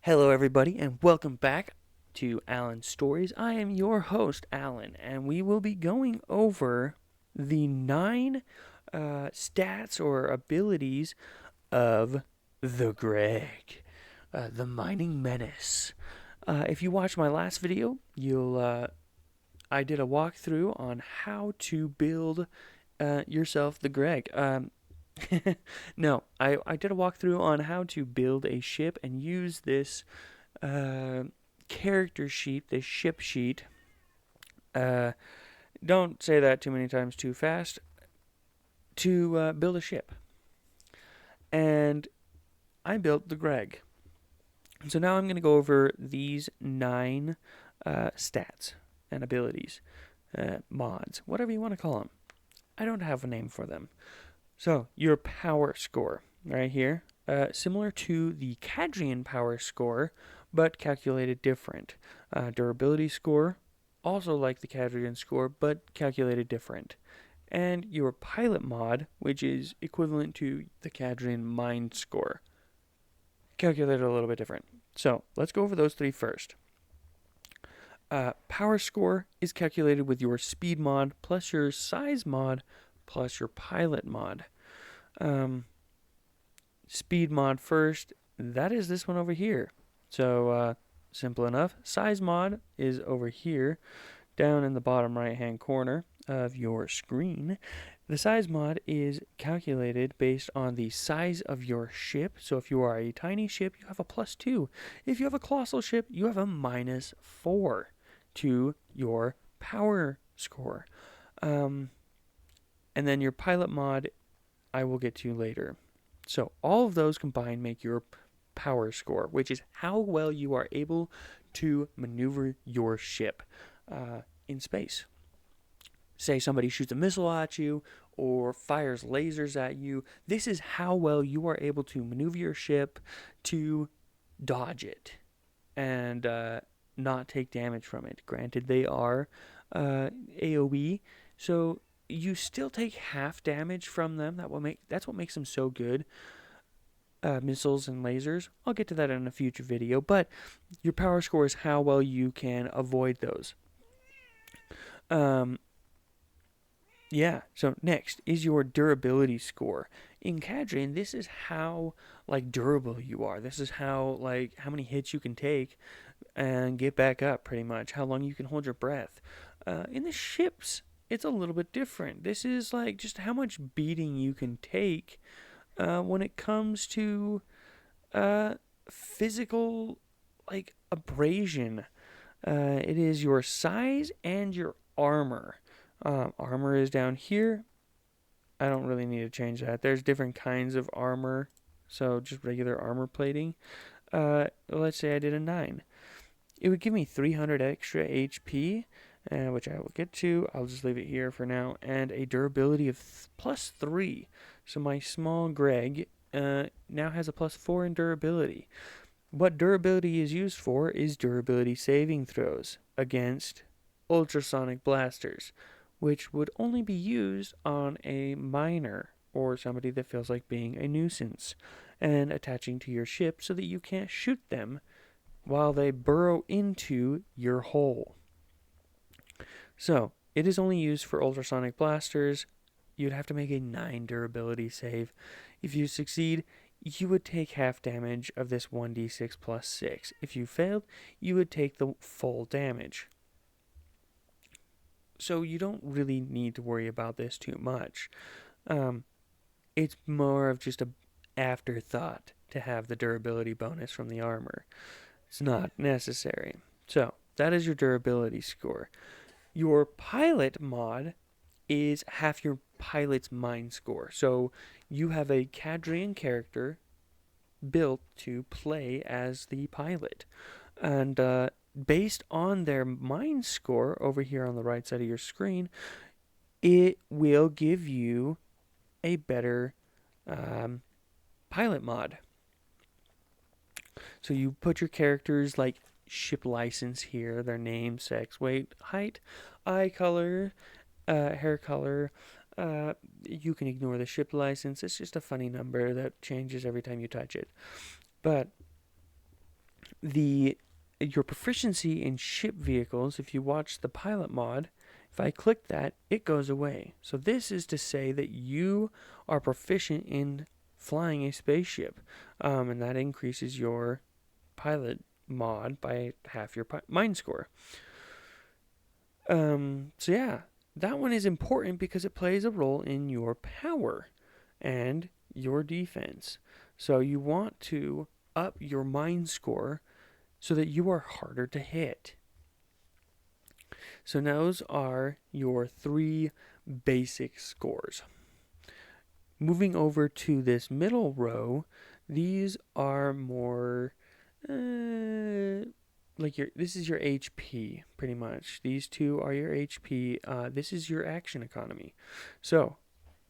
Hello, everybody, and welcome back to Allen Stories. I am your host, Allen, and we will be going over the nine stats or abilities of the Greg, the Mining Menace. If you watched my last video, you'll I did a walkthrough on how to build yourself the Greg. No, I did a walkthrough on how to build a ship and use this uh, character sheet, this ship sheet. Uh, don't say that too many times too fast. To build a ship. And I built the Greg. So now I'm going to go over these nine stats and abilities, mods, whatever you want to call them. I don't have a name for them. So, your power score, right here, similar to the Cadrian power score, but calculated different. Durability score, also like the Cadrian score, but calculated different. And your pilot mod, which is equivalent to the Cadrian mind score, calculated a little bit different. So, let's go over those three first. Power score is calculated with your speed mod plus your size mod plus your pilot mod. Um, Speed mod first, that is this one over here. So simple enough. Size mod is over here, down in the bottom right hand corner of your screen. The size mod is calculated based on the size of your ship. So if you are a tiny ship, you have a +2. If you have a colossal ship, you have a -4 to your power score. Um, and then your pilot mod, I will get to later. So all of those combined make your power score, which is how well you are able to maneuver your ship in space. Say somebody shoots a missile at you or fires lasers at you. This is how well you are able to maneuver your ship to dodge it and not take damage from it. Granted, they are AoE, so you still take half damage from them. That's what makes them so good. Missiles and lasers. I'll get to that in a future video, but your power score is how well you can avoid those. Um, yeah. So next is your durability score. In Cadrian, this is how durable you are. This is how many hits you can take and get back up. Pretty much how long you can hold your breath. In the ships, it's a little bit different. This is just how much beating you can take when it comes to uh, physical abrasion. It is your size and your armor. Armor is down here. I don't really need to change that. There's different kinds of armor, so just regular armor plating. Let's say I did a 9. It would give me 300 extra HP, which I will get to. I'll just leave it here for now. And a durability of +3. So my small Greg now has a +4 in durability. What durability is used for is durability saving throws against ultrasonic blasters, which would only be used on a miner or somebody that feels like being a nuisance and attaching to your ship so that you can't shoot them while they burrow into your hull. So, it is only used for ultrasonic blasters. You'd have to make a 9 durability save. If you succeed, you would take half damage of this 1d6 plus 6. If you failed, you would take the full damage. So you don't really need to worry about this too much. It's more of just an afterthought to have the durability bonus from the armor. It's not necessary. So that is your durability score. Your pilot mod is half your pilot's mind score. So you have a Cadrian character built to play as the pilot. And based on their mind score over here on the right side of your screen, it will give you a better pilot mod. So you put your characters ship license here, their name, sex, weight, height, eye color, hair color. You can ignore the ship license. It's just a funny number that changes every time you touch it. But the your proficiency in ship vehicles, if you watch the pilot mod, if I click that, it goes away. So this is to say that you are proficient in flying a spaceship, and that increases your pilot mod by half your mind score. So yeah, that one is important because it plays a role in your power and your defense. So you want to up your mind score so that you are harder to hit. So those are your 3 basic scores. Moving over to this middle row, these are more this is your HP pretty much. These two are your HP. This is your action economy. So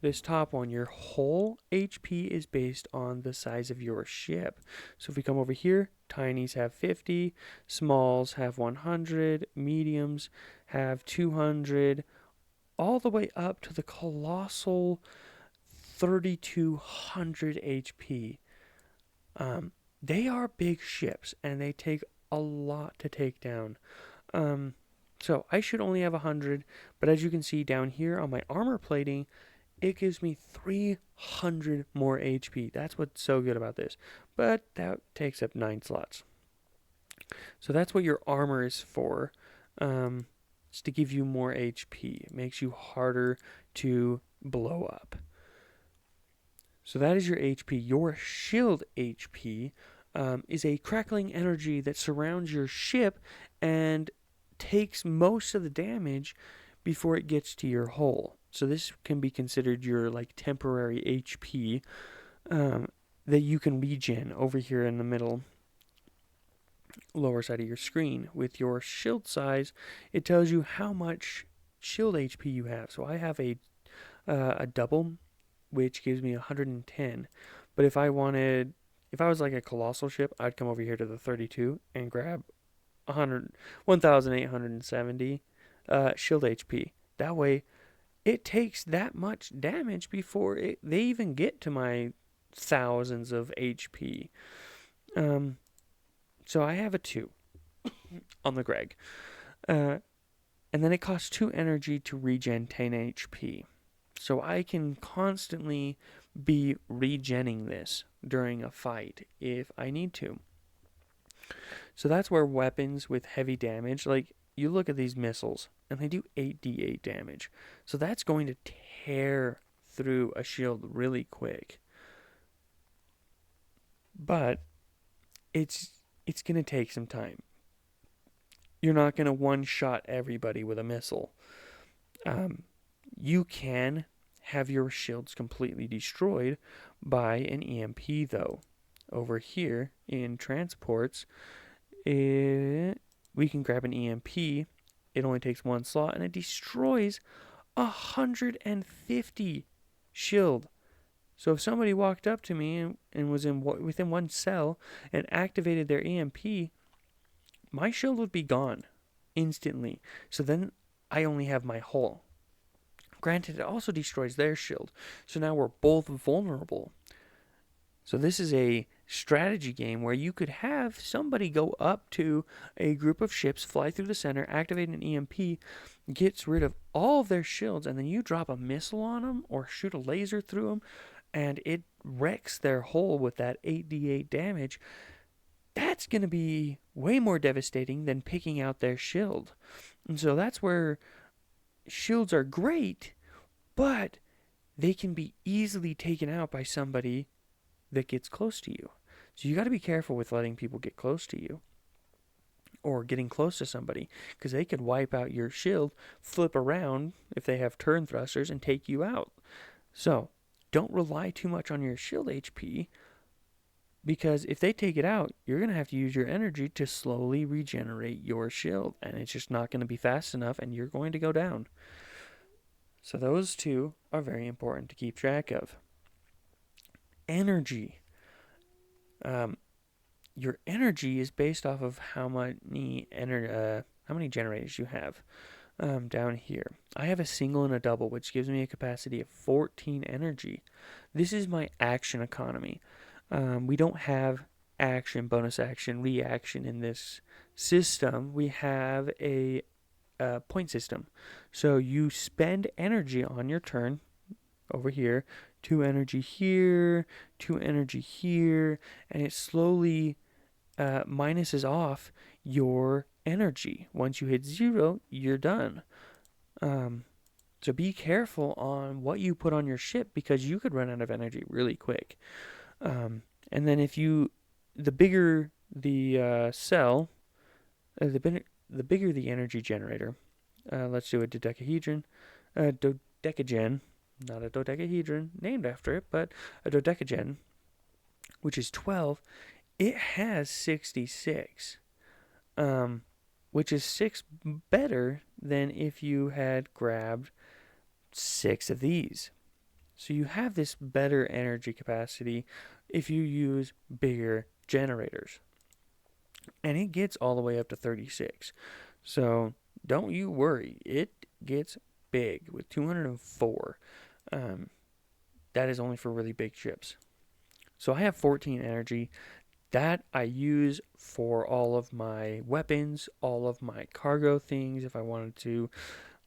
this top one, your whole HP is based on the size of your ship. So if we come over here, tinies have 50, smalls have 100, mediums have 200, all the way up to the colossal 3200 HP. They are big ships and they take a lot to take down. So I should only have 100, but as you can see down here on my armor plating, it gives me 300 more HP. That's what's so good about this. But that takes up 9 slots. So that's what your armor is for. It's to give you more HP. It makes you harder to blow up. So that is your HP. Your shield HP is a crackling energy that surrounds your ship and takes most of the damage before it gets to your hull. So this can be considered your temporary HP that you can regen over here in the middle lower side of your screen. With your shield size, it tells you how much shield HP you have. So I have a double, which gives me 110. But if I was like a colossal ship, I'd come over here to the 32 and grab 1,870 shield HP. That way, it takes that much damage before they even get to my thousands of HP. So I have a 2 on the Greg. And then it costs 2 energy to regen 10 HP. So I can constantly be regenning this during a fight if I need to. So that's where weapons with heavy damage, you look at these missiles, and they do 8d8 damage. So that's going to tear through a shield really quick. But it's going to take some time. You're not going to one-shot everybody with a missile. You can have your shields completely destroyed by an EMP, though. Over here in transports, we can grab an EMP. It only takes 1 slot, and it destroys 150 shield. So if somebody walked up to me and was within 1 cell and activated their EMP, my shield would be gone instantly. So then I only have my hull. Granted, it also destroys their shield. So now we're both vulnerable. So this is a strategy game where you could have somebody go up to a group of ships, fly through the center, activate an EMP, gets rid of all of their shields, and then you drop a missile on them or shoot a laser through them, and it wrecks their hull with that 8d8 damage. That's going to be way more devastating than picking out their shield. And so that's where shields are great, but they can be easily taken out by somebody that gets close to you. So you got to be careful with letting people get close to you or getting close to somebody, because they could wipe out your shield, flip around if they have turn thrusters, and take you out. So don't rely too much on your shield HP, because if they take it out, you're going to have to use your energy to slowly regenerate your shield, and it's just not going to be fast enough, and you're going to go down. So those two are very important to keep track of. Energy. Your energy is based off of how many generators you have. Down here, I have a single and a double, which gives me a capacity of 14 energy. This is my action economy. We don't have action, bonus action, reaction in this system, we have a point system. So you spend energy on your turn over here, 2 energy here, 2 energy here, and it slowly minuses off your energy. Once you hit 0, you're done. So be careful on what you put on your ship because you could run out of energy really quick. And then the bigger the cell, the bigger the energy generator. Let's do a dodecahedron, dodecagen, not a dodecahedron named after it, but a dodecagen, which is 12. It has 66, which is 6 better than if you had grabbed 6 of these. So you have this better energy capacity if you use bigger generators. And it gets all the way up to 36. So don't you worry. It gets big with 204. That is only for really big ships. So I have 14 energy. That I use for all of my weapons, all of my cargo things. If I wanted to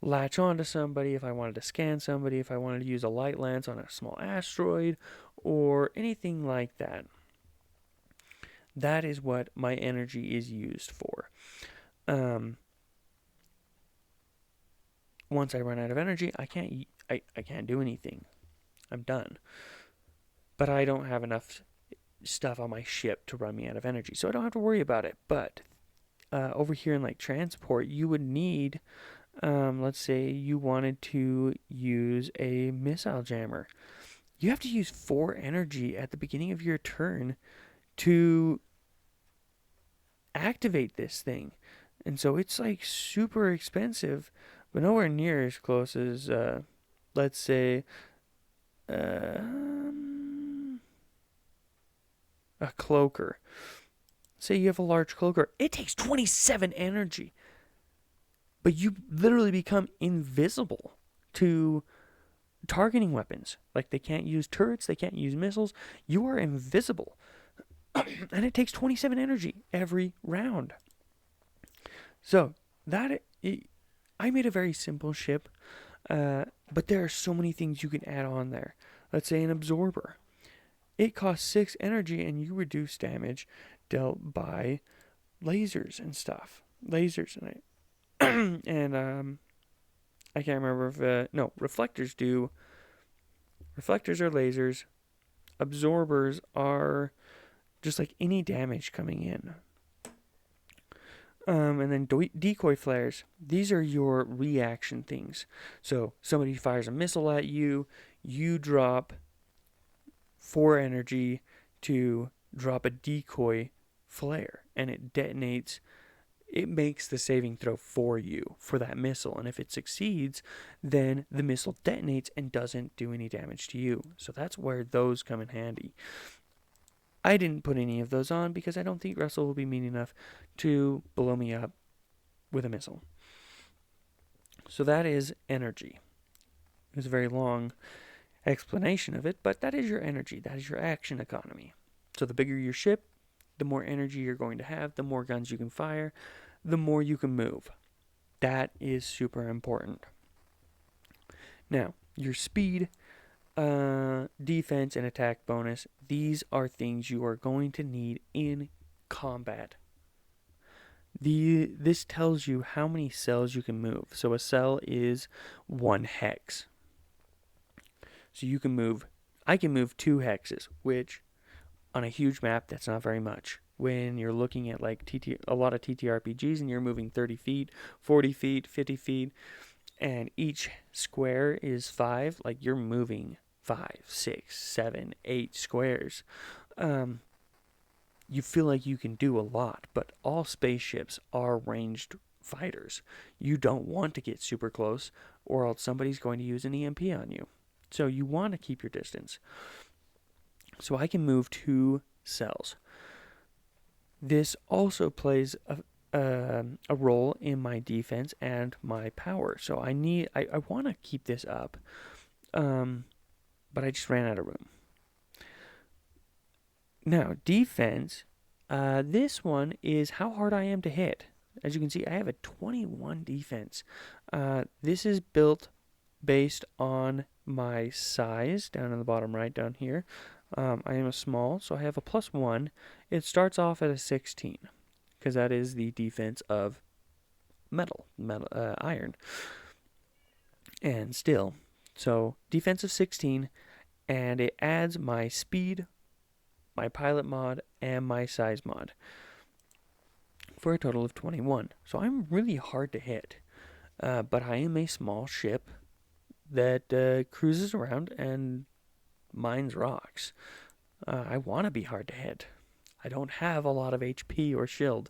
latch onto somebody, if I wanted to scan somebody, if I wanted to use a light lance on a small asteroid, or anything like that. That is what my energy is used for. Once I run out of energy, I can't do anything. I'm done. But I don't have enough stuff on my ship to run me out of energy, so I don't have to worry about it. But over here in like transport, you would need, let's say you wanted to use a missile jammer. You have to use 4 energy at the beginning of your turn to activate this thing. And so it's like super expensive, but nowhere near as close as, let's say, a cloaker. Say you have a large cloaker. It takes 27 energy. But you literally become invisible to targeting weapons. Like they can't use turrets, they can't use missiles. You are invisible. And it takes 27 energy every round. So I made a very simple ship, but there are so many things you can add on there. Let's say an absorber. It costs 6 energy and you reduce damage dealt by lasers and stuff. Lasers and I can't remember if no, reflectors do. Reflectors are lasers. Absorbers are just like any damage coming in. And then decoy flares. These are your reaction things. So somebody fires a missile at you, you drop 4 energy to drop a decoy flare, and it detonates. It makes the saving throw for you for that missile, and if it succeeds, then the missile detonates and doesn't do any damage to you. So that's where those come in handy. I didn't put any of those on because I don't think Russell will be mean enough to blow me up with a missile. So that is energy. It was a very long explanation of it, but that is your energy. That is your action economy. So the bigger your ship, the more energy you're going to have, the more guns you can fire, the more you can move. That is super important. Now, your speed, defense, and attack bonus, these are things you are going to need in combat. This tells you how many cells you can move. So a cell is 1 hex. So I can move 2 hexes, which on a huge map, that's not very much. When you're looking at like a lot of TTRPGs and you're moving 30 feet, 40 feet, 50 feet, and each square is 5, like you're moving 5, 6, 7, 8 squares. You feel like you can do a lot, but all spaceships are ranged fighters. You don't want to get super close, or else somebody's going to use an EMP on you. So you want to keep your distance. So I can move 2 cells. This also plays a role in my defense and my power. So I want to keep this up, but I just ran out of room. Now, defense This one is how hard I am to hit. As you can see, I have a 21 defense. This is built based on my size down in the bottom right down here. I am a small, so I have a +1. It starts off at a 16 because that is the defense of iron and steel. So defense of 16, and it adds my speed, my pilot mod, and my size mod for a total of 21. So I'm really hard to hit, but I am a small ship that cruises around and mines rocks. I want to be hard to hit. I don't have a lot of HP or shield.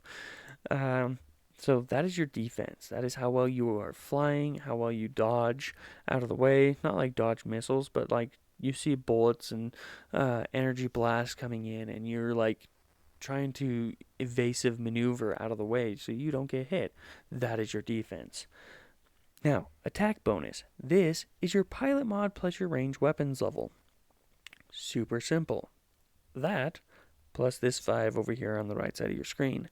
So that is your defense. That is how well you are flying, how well you dodge out of the way. Not like dodge missiles, but like you see bullets and energy blasts coming in, and you're like trying to evasive maneuver out of the way so you don't get hit. That is your defense. Now, attack bonus. This is your pilot mod plus your range weapons level. Super simple. That plus this 5 over here on the right side of your screen.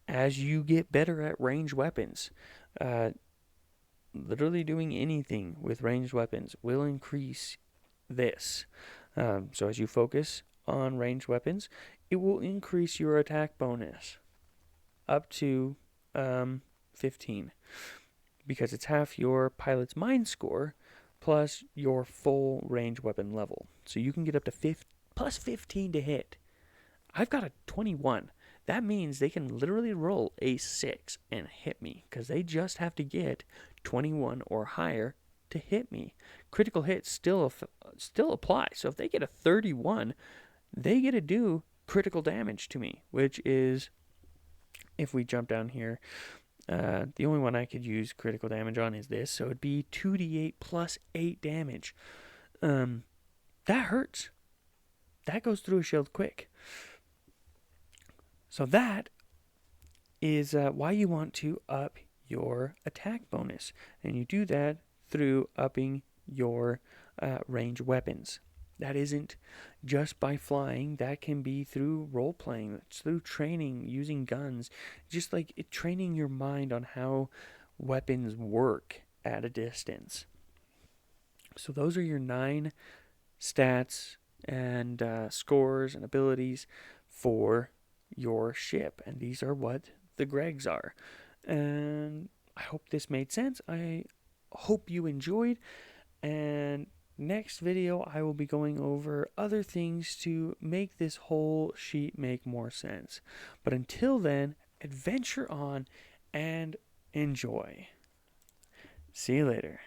As you get better at ranged weapons, literally doing anything with ranged weapons will increase this. So as you focus on ranged weapons, it will increase your attack bonus up to 15 because it's half your pilot's mind score plus your full range weapon level. So you can get up to plus 15 to hit. I've got a 21. That means they can literally roll a 6 and hit me because they just have to get 21 or higher to hit me. Critical hits still apply. So if they get a 31, they get to do critical damage to me, which is, if we jump down here, the only one I could use critical damage on is this, so it'd be 2d8 plus 8 damage. That hurts. That goes through a shield quick. So that is why you want to up your attack bonus. And you do that through upping your range weapons. That isn't just by flying. That can be through role-playing. It's through training, using guns. Just like training your mind on how weapons work at a distance. So those are your 9 stats and scores and abilities for your ship, and these are what the Gregs are. And I hope this made sense. I hope you enjoyed, and next video I will be going over other things to make this whole sheet make more sense. But until then, adventure on and enjoy. See you later.